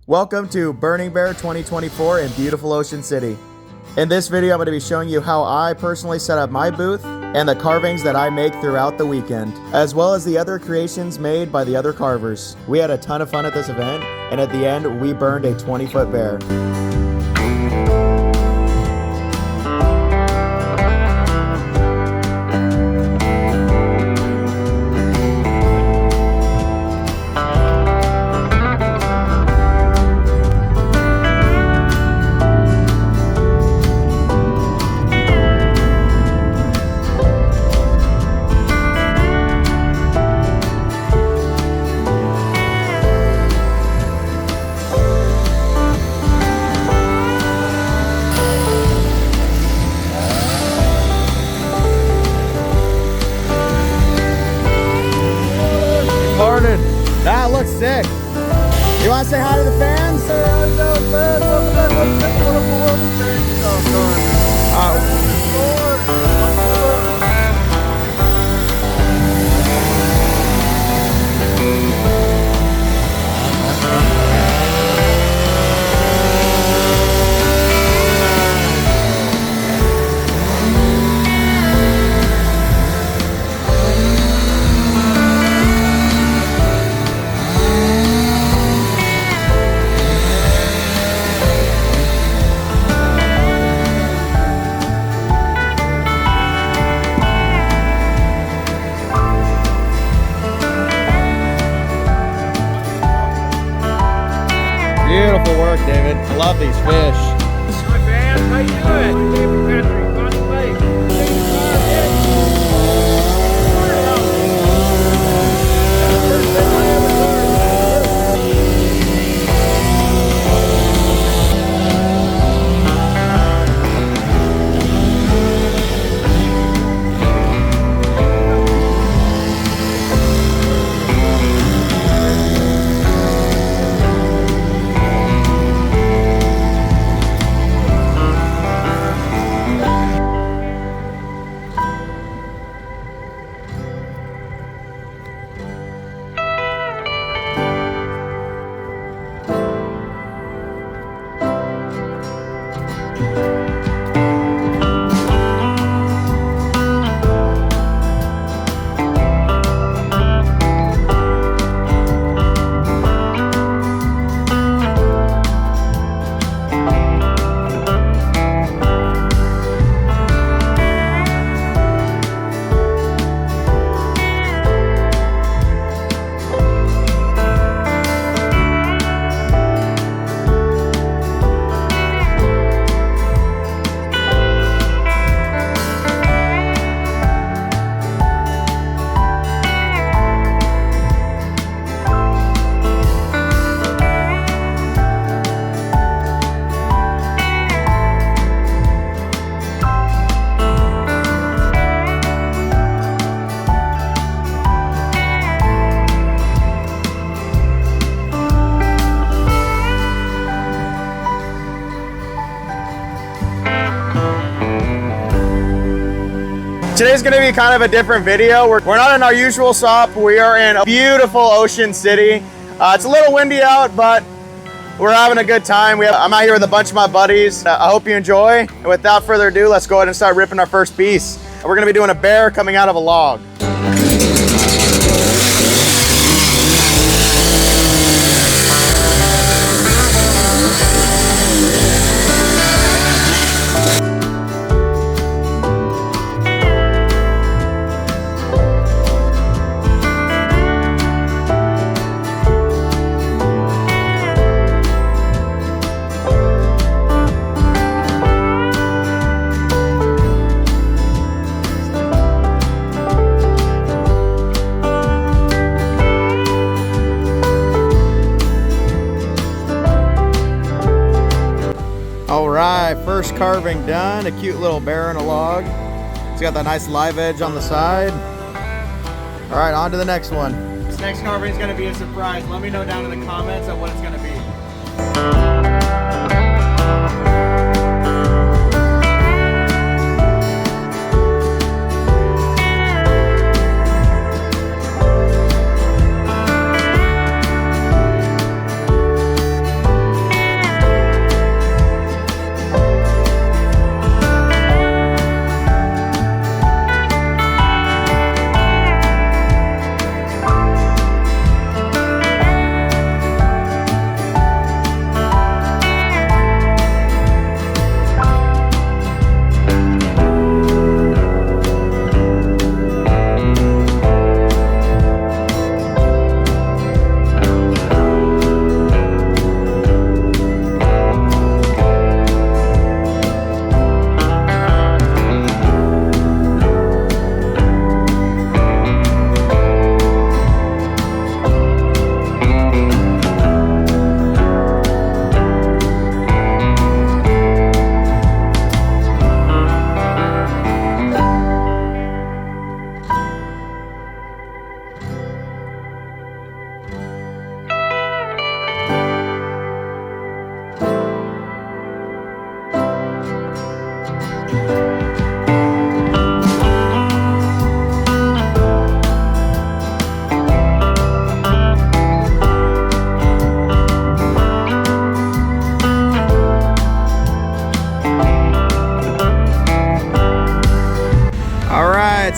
Welcome to Burning Bear 2024 in beautiful Ocean City. In this video, I'm going to be showing you how I personally set up my booth and the carvings that I make throughout the weekend, as well as the other creations made by the other carvers. We had a ton of fun at this event, and at the end, we burned a 20-foot bear. That looks sick. You want to say hi to the fans? Beautiful work, David. I love these fish. My man, how you doing? Patrick, on the lake. Today's going to be kind of a different video. We're not in our usual shop. We are in a beautiful Ocean City. It's a little windy out, but we're having a good time. I'm out here with a bunch of my buddies. I hope you enjoy. And without further ado, let's go ahead and start ripping our first piece. We're going to be doing a bear coming out of a log. Alright, first carving done. A cute little bear in a log. It's got that nice live edge on the side. Alright, on to the next one. This next carving is going to be a surprise. Let me know down in the comments of what it's going to be.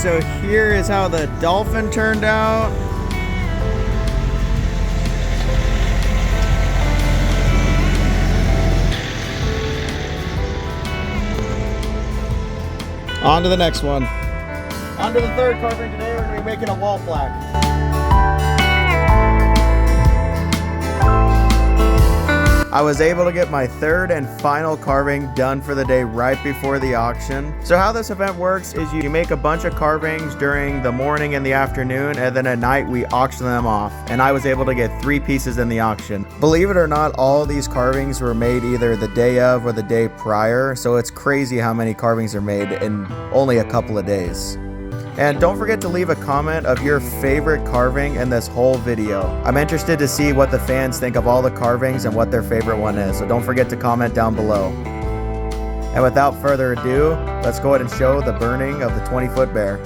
so here is how the dolphin turned out. On to the next one. On to the third carving today. We're going to be making a wall plaque. I was able to get my third and final carving done for the day right before the auction. So how this event works is you make a bunch of carvings during the morning and the afternoon, and then at night we auction them off. And I was able to get 3 pieces in the auction. Believe it or not, all these carvings were made either the day of or the day prior. So it's crazy how many carvings are made in only a couple of days. And don't forget to leave a comment of your favorite carving in this whole video. I'm interested to see what the fans think of all the carvings and what their favorite one is, so don't forget to comment down below. And without further ado, let's go ahead and show the burning of the 20-foot bear.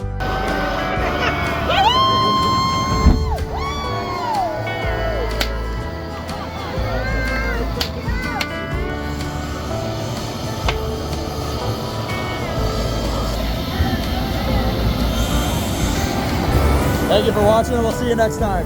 Thank you for watching, and we'll see you next time.